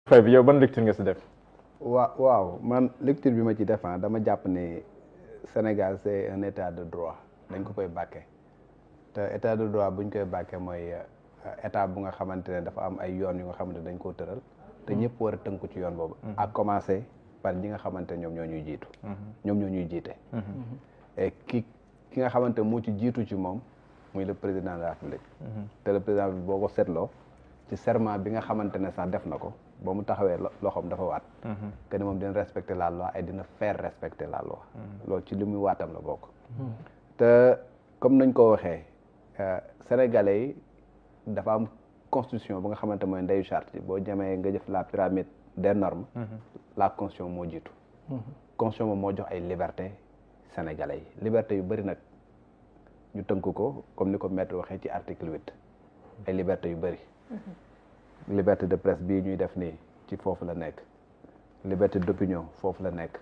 Fay yow ban lecture nga si def. waaw man lecture bi ma ci def dama jàpp ne Sénégal c'est un état de droit dañ ko koy bàkkee te état de droit buñ koy bàkkee mooy état bu nga xamante ne dafa am ay yoon yu nga xamante ne dañ koo tëral te ñëpp war a tënku ci yoon boobu à commencer par ñi nga xamante ne ñoom ñoo ñuy jiitu ñoom ñoo ñuy jiite et ki nga xamante moo ci jiitu ci moom muy le président de la République te le président bi boo ko seetloo ci serment bi nga xamante ne sax def na ko ba mu taxawee loxoom dafa waat que ne moom dina respecter la loi et dina faire respecter la loi loolu ci li muy waatam la bokk te comme nañ ko waxee sénégalais yi dafa am constitution bu nga xamante mooy ndeyu charte boo jamee nga jëf la pyramide des normes la constitution moo jiitu constitution moom moo jox ay liberté sénégalais yi liberté yu bëri nag ñu tënk ko comme ni ko maître waxee ci article 8 ay liberté yu bëri liberté de presse bii ñuy def nii ci foofu la nekk liberté d'opinion foofu la nekk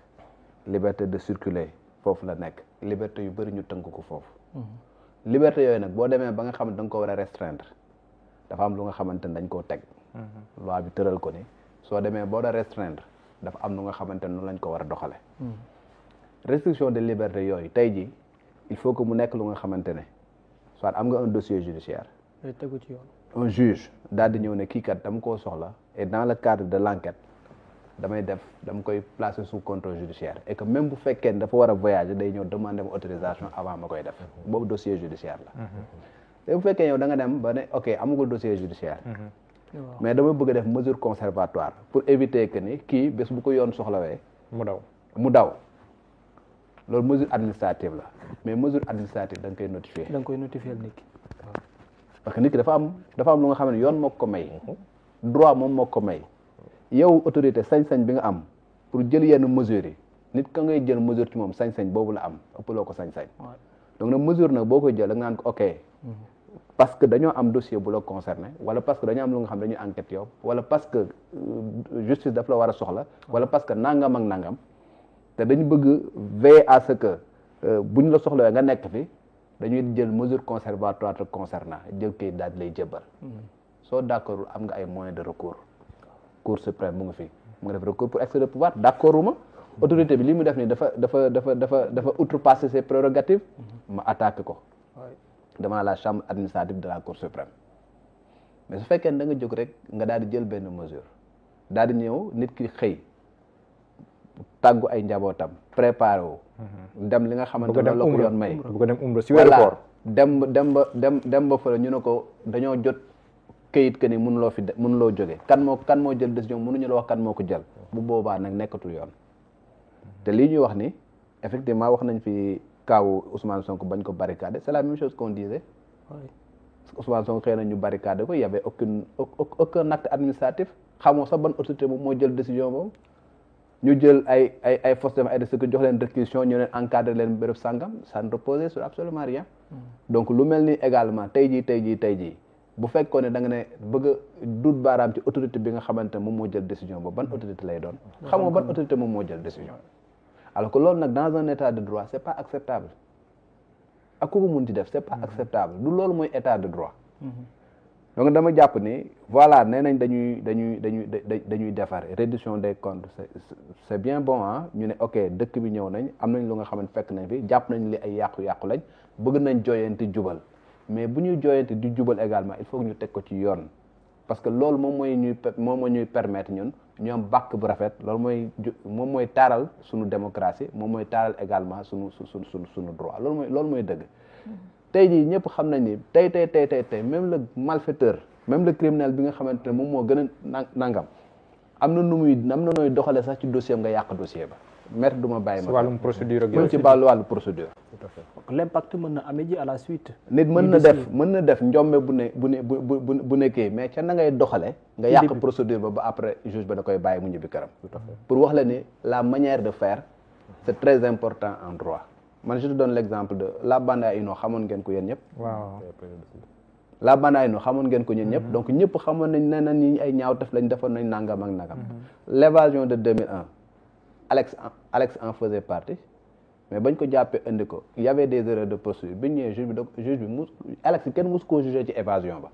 liberté de circuler foofu la nekk liberté yu bëri ñu tënk ko foofu liberté yooyu nag boo demee ba nga xam ne da nga ko war a restreindre dafa am lu nga xamante ne dañ koo teg loi bi tëral ko ni soo demee boo da restreindre dafa am lu nga xamante ne noonu lañ ko war a doxale restriction de liberté yooyu tey jii il faut que mu nekk lu nga xamante ne soit am nga un dossier judiciaire tegu ci yoon un juge daal di ñëw ne kii kat dama koo soxla et dans le cadre de l'enquête dama koy placer sous contrôle judiciaire et que même bu fekkee ne dafa war a voyager day ñëw demander ma autorisation avant ma koy def boobu dossier judiciaire la te bu fekkee yow da nga dem ba ne ok amagul dossier judiciaire mais dama bëgg a def mesure conservatoire pour éviter que ni kii bés bu ko yoon soxlawee mu daw loolu mesure administrative la mais mesure administrative da nga koy notifier nit ki parce que nit ki dafa am lu nga xam ne yoon moo ko may droit moom moo ko may yow autorité sañ-sañ bi nga am pour jël yenn mesures yi nit ka ngay jël mesure ci moom sañ-sañ boobu la am ëppaloo ko sañ-sañ donc nag mesure nag boo koy jël da nga naan ko ok parce que dañoo am dossier bu la concerné wala parce que dañoo am lu nga xam dañuy enquête yow wala parce que justice daf la war a soxla wala parce que nangam ak nangam te dañu bëgg veiller à ce que buñ la soxlawee nga nekk fi dañuy jël mesure conservatoire te concernant jël kayit daal di lay jëbbal soo d'accord am nga ay moyens de recours cour suprême mu ngi fi mu nga def recours pour excès de pouvoir d'accord uma autorité bi li mu def nii dafa outrepasser ses prérogatives ma attaqué ko devant la chambre administrative de la cour suprême mais su fekkee ne da nga jóg rek nga daal di jël benn mesure daal di ñëw nit ki xëy tàggu ay njabootam préparé wu dem li nga xamante ne la ko yoon may bu ko dem umra si weeru koor dem ba fële ñu ne ko dañoo jot këyit que ni mënuloo jóge kan moo jël décision mënuñu la wax kan moo ko jël bu boobaa nag nekkatul yoon te lii ñuy wax ni effectivement wax nañ fi kaawu Ousmane Sonko bañ ko barricade c'est la même chose qu'on disait Ousmane Sonko xëy na ñu barricade ko y avait aucun acte administratif xamoo sax ban autorité moom moo jël décision boobu ñu jël ay forces de défense et de sécurité jox leen réquisition ñu leen encadré leen béréb sàngam ça ne reposait sur absolument rien donc lu mel ni également tey jii bu fekkoon ne da nga ne bëgg a duut baaraam ci autorité bi nga xamante ne moom moo jël décision boobu ban autorité lay doon xam nga ban autorité moom moo jël décision alors que loolu nag dans un état de droit c'est pas acceptable ak ku ko mun ci def c'est pas acceptable du loolu mooy état de droit donc dama jàpp ni voilà nee nañ dañuy defar reddition des comptes c'est bien bon ñu ne ok dëkk bi ñëw nañ am nañ lu nga xamante fekk nañ fi jàpp nañ li ay yàqu-yàqu lañ bëgg nañ jooyanti jubal mais bu ñuy jooyanti di jubal également il faut que ñu teg ko ci yoon parce que loolu moom moo ñuy permettre ñun ñu am bàkk bu rafet loolu mooy taaral suñu démocratie moom mooy taaral également suñu droit loolu mooy dëgg tey jii ñëpp xam nañ ni tey même le malfaiteur même le criminel bi nga xamante ne moom moo gën a nangam am na nooy doxalee sax ci dossier nga yàq dossier ba maître du ma bàyyi ma wàllum procédure ak ci wàllu procédure l'impact mën na amee ji à la suite nit mën na def njombe bu nekkee mais ca na ngay doxale nga yàq procédure ba après juge ba da koy bàyyi mu ñibbi këram pour wax la ni la manière de faire c'est très important en droit man je te donne l'exemple de la bande à Inno xamoon ngeen ko yéen ñëpp waaw la bande à Inno xamoon ngeen ko yéen ñëpp donc ñëpp xamoon nañ ne na ñi ay ñaawtef lañ defoon nañ nangam ak nangam l'évasion de 2001 Alex en faisait partie mais bañ ko jàppee indi ko y avait des erreurs de procédure biñ ñëwee juge bi Alex kenn mus koo jugé ci évasion ba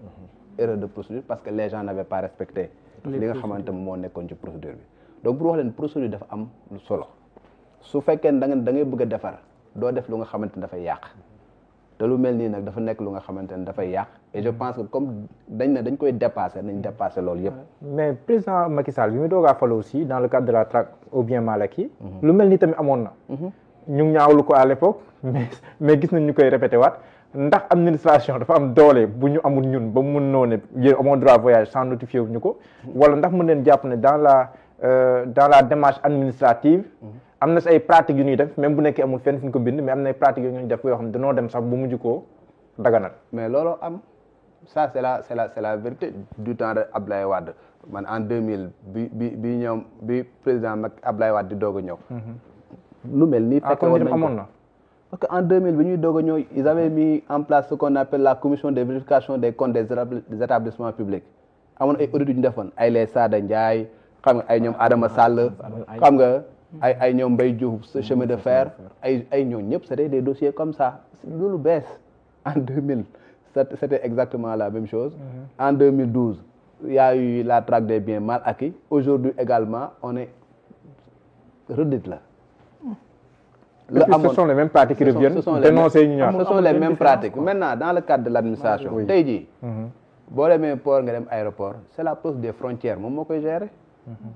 erreur de procédure parce que les gens n'avaient pas respecté li nga xamante moo nekkoon ci procédure bi donc pour wax leen procédure dafa am lu solo su fekkee ne da ngay bëgg a defar doo def lu nga xamante ne dafay yàq te lu mel nii nag dafa nekk lu nga xamante ne dafay yàq et je pense que comme dañ koy dépasser nañ dépasser loolu yëpp. mais président Macky Sall bi mu doog a falu aussi dans le cadre de la traque au bien mal acquis. lu mel ni tamit amoon na. ñu ngi ñaawlu ko à l'époque mais gis nañ ñu koy répété waat ndax administration dafa am doole bu ñu amul ñun ba mun noo ne yéen amoo droit voyage sans notifier wu ñu ko. wala ndax mën leen jàpp ne dans la démarche administrative. am na si ay pratiques yu ñuy def même bu nekkee amul fenn fu ñu ko bind mais am na ay pratiques yu ñuy def yoo xam ne dañoo dem sax bu mujj koo daganal. mais looloo am ça c'est la vérité du temps de Abdoulaye Wade man en 2000 bi président Abdoulaye Wade di doog a ñëw. lu mel nii fekk woon nañ amoon na. parce que en 2000 bi ñuy doog a ñëw ils avaient mis en place ce qu'on appelle la commission de vérification des comptes des établissements publics amoon ay audits yu ñu defoon ay les Sada Ndiaye xam nga ay ñoom Adama Sall xam nga ay ñoom Mbaye Diouf ce chemin de fer ay ñoom ñëpp c'était des dossiers comme ça loolu bees en 2000 c'était exactement la même chose en 2012 il y a eu la traque des biens mal acquis aujourd'hui également on est redite là. Ce sont les mêmes pratiques qui reviennent. Ce sont les mêmes pratiques. Maintenant, dans le cadre de l'administration, tey jii boo demee port nga dem aéroport c'est la police des frontières moom moo koy gérer.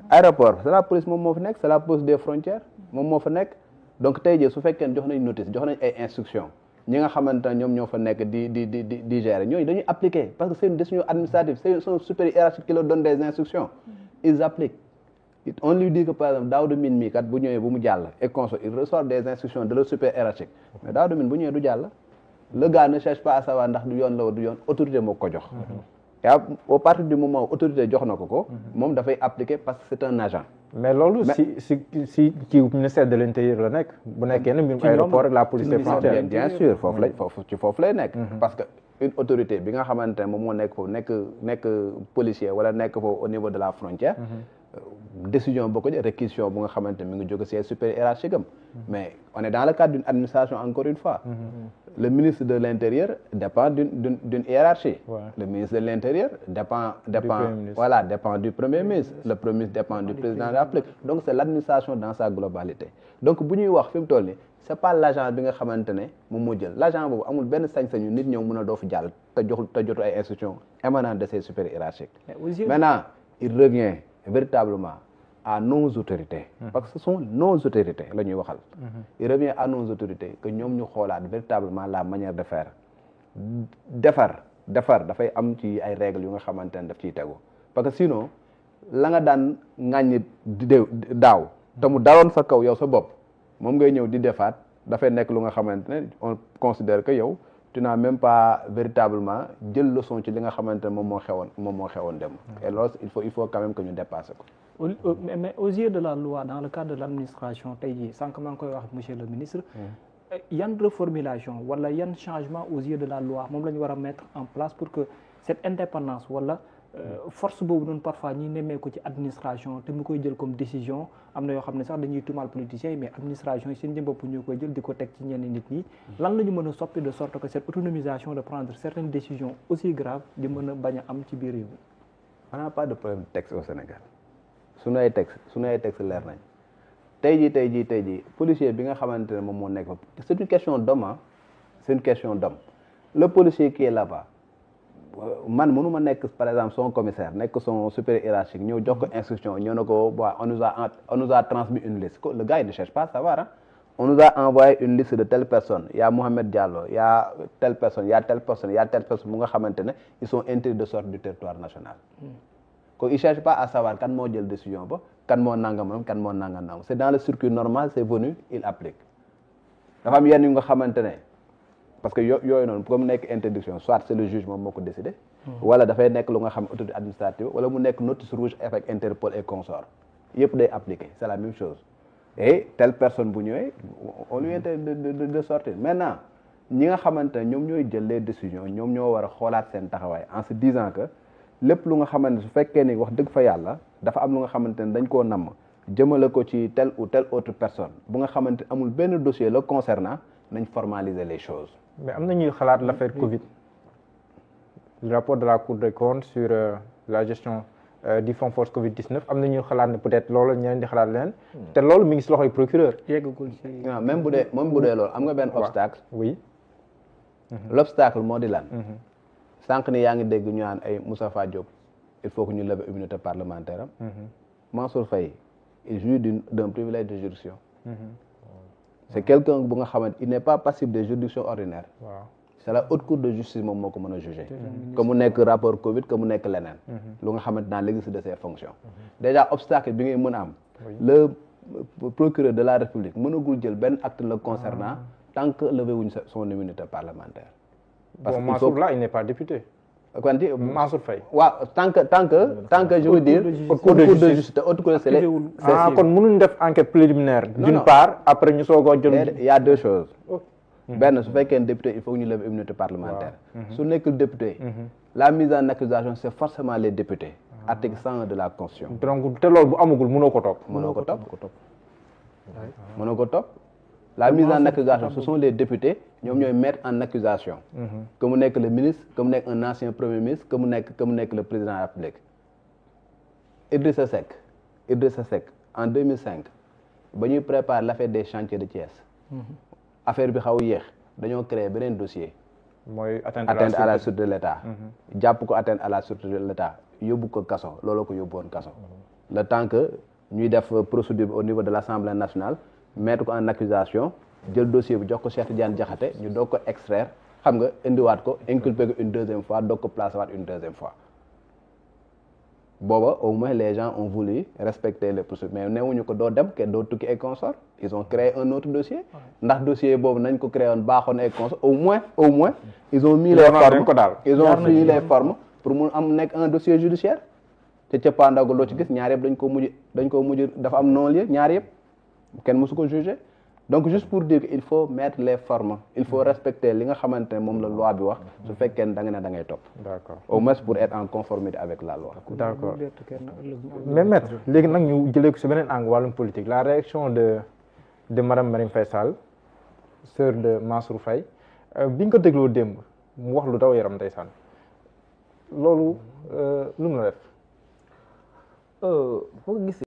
aéroport c'est la police moom moo fa nekk c'est la police des frontières moom moo fa nekk donc tey jii su fekkee ne jox nañ notice jox nañ ay instructions ñi nga xamante ne ñoom ñoo fa nekk di gérer ñooñu dañuy appliquer parce que c'est une décision administrative c'est son supérieur hiérarchique qui leur donne des instructions ils appliquent. On lui dit que par exemple Daouda Mine mii kat bu ñëwee bu mu jàll et conso il ressort des instructions de leur supérieur hiérarchique mais Daouda Mine bu ñëwee du jàll le gars ne cherche pas à savoir ndax du yoon la du yoon autorité moo ko jox et au partir du moment où autorité jox na ko moom dafay appliquer parce que c'est un agent. mais loolu si ministère de l'intérieur la nekk bu nekkee ne mbirum aéroport ak la police des frontières bien sûr foofu lay nekk parce que une autorité bi nga xamante ne moom moo nekk foofu nekk policier wala nekk foofu au niveau de la frontière décision boo ko jël réquisition bu nga xamante ne mi ngi jóge ci supérieur hiérarchique am mais on est dans le cadre d'une administration encore une fois le ministre de l'intérieur dépend d'une hiérarchie le ministre de l'intérieur dépend du premier ministre le premier ministre dépend du président de la République donc c'est l'administration dans sa globalité donc bu ñuy wax fi mu toll nii c'est pas l'agent bi nga xamante ne moom moo jël l'agent boobu amul benn sañ-sañu nit ñëw mën a doo fi jàll te jotu ay instructions émanant de ses supérieurs hiérarchiques maintenant il revient véritablement à nos autorités parce que ce sont nos autorités la ñuy waxal il revient à nos autorités que ñoom ñu xoolaat véritablement la manière de faire defar dafay am ci ay règles yu nga xamante ne daf ciy tegu parce que sinon la nga daan ŋàññi daaw te mu daloon sa kaw yow sa bopp moom ngay ñëw di defaat dafay nekk lu nga xamante ne on considère que yow tu n'as même pas véritablement jël leçon ci li nga xamante ne moom moo xewoon dem et loolu il faut quand même que ñu dépasser ko mais aux yeux de la loi dans le cadre de l'administration tey jii sànq maa ngi koy wax monsieur le ministre yan reformulation wala yan changement aux yeux de la loi moom la ñu war a mettre en place pour que cette indépendance wala force boobu noonu parfois ñi nemmee ko ci administration te mu koy jël comme décision am na yoo xam ne sax dañuy tumal politiciens yi mais administration yi seen jëm bopp ñoo koy jël di ko teg ci ñenn nit ñi lan la ñu mën a soppi de sorte que cette autonomisation de prendre certaines décisions aussi graves di mën a bañ a am ci biir réew mi. On n'a pas de problème de texte au Sénégal suñu ay texte leer nañ tey jii policier bi nga xamante ne moom moo nekk fa c'est une question d'homme c'est une question d'homme le policier qui est là-bas man mënuma nekk par exemple son commissaire nekk son supérieur hiérarchique ñëw jox ko instruction ñëw na ko on nous a transmis une liste le gars il ne cherche pas à savoir on nous a envoyé une liste de telle personne il y a Mohamed Diallo il y a telle personne il y a telle personne il y a telle personne mu nga xamante ne ils sont interdits de sortir du territoire national ko il cherche pas à savoir kan moo jël décision ba kan moo nangam c'est dans le circuit normal c'est venu il applique dafa am yenn yu nga xamante ne parce que yooyu noonu comme nekk interdiction soit c'est le juge moom moo ko décidé wala dafay nekk lu nga xam autorité administrative wala mu nekk notice rouge avec Interpol et consorts yëpp day appliqué c'est la même chose et telle personne bu ñëwee on lui interdit de sortir maintenant ñi nga xamante ne ñoom ñooy jël les décisions ñoom ñoo war a xoolaat seen taxawaay en se disant que lépp lu nga xamante ne su fekkee ni wax dëgg fa yàlla dafa am lu nga xamante ne dañ koo namm jëmale ko ci telle ou telle autre personne bu nga xamante amul benn dossier le concernant nañ formaliser les choses. mais am na ñuy xalaat l'affaire Covid le rapport de la Cour des comptes sur la gestion di fonds force Covid 19 am na ñu xalaat ne peut-être loolu ñeneen di xalaat leen. te loolu mi ngi si loxoy procureur. yeggagul ci. waaw même bu dee loolu am nga benn obstacle. oui. l'obstacle moo di lan. sànq ni yaa ngi dégg ñu naan ay Moustapha Diop il faut que ñu lever immunité parlementaire am. Mansour Faye il jouit d'un privilège de juridiction. C'est quelqu'un bu nga xamante il n'est pas passible des juridictions ordinaires. waaw c'est la haute cour de justice moom moo ko mën a juger. que mu nekk rapport Covid que mu nekk leneen. lu nga xamante dans l'exercice de ses fonctions. déjà obstacle bi ngay mën a am. le procureur de la République mënagul jël benn acte le concernant tant que levé wuñ son immunité parlementaire. parce que Mansour là il n'est pas député. Kwanti Mansour Faye. waaw tant que je veux dire. haute cour de justice te haute cour c'est les. kon mënuñ def enquête préliminaire. d'une part après ñu soog a jël. il y a deux choses. benn su fekkee ne député il faut que ñu lever immunité parlementaire. su nekkul député. la mise en accusation c'est forcément les députés. article 101 de la Constitution. donc te loolu bu amagul mënoo ko topp. mënoo ko topp. La mise en accusation ce sont les députés ñoom ñooy mettre en accusation. que mu nekk le ministre que mu nekk un ancien premier ministre que mu nekk le président de la République. Idrissa Seck en 2005 ba ñuy préparer l'affaire des chantiers de Thiès. affaire bi xaw yéex dañoo créer beneen dossier. mooy atteinte à la sûreté de l'État. jàpp ko atteinte à la sûreté de l'État yóbbu ko kaso looloo ko yóbbu woon kaso. le temps que ñuy def procédure au niveau de l'Assemblée nationale. mettre ko en accusation jël dossier bi jox ko Cheikh Tidiane Diakhaté ñu doog ko extraire xam nga indiwaat ko inculper ko une deuxième fois doog ko placer waat une deuxième fois booba au moins les gens ont voulu respecter les procédures mais newuñu ko doo dem ke doo tukki et consort ils ont créé un autre dossier ndax dossier boobu nañ ko créé woon baaxoon et consort au moins ils ont mis les formes pour mu am nekk un dossier judiciaire te cëppaandaw ga loo ci gis ñaar yëpp dañ ko mujj dafa am non-lieu ñaar yëpp kenn mësu ko juger donc juste pour dire que il faut mettre les formes il faut respecter li nga xamante ne moom la loi bi wax su fekkee ne da ngay topp. d'accord au moins pour être en conformité avec la loi. d'accord mais maître léegi nag ñu jëlee ko si beneen angle wàllum politique la réaction de madame Marième Faye Sall sœur de Mansour Faye bi nga ko dégloo démb mu wax lu daw yaram ndeysaan loolu lu mu la def. boo ko gisee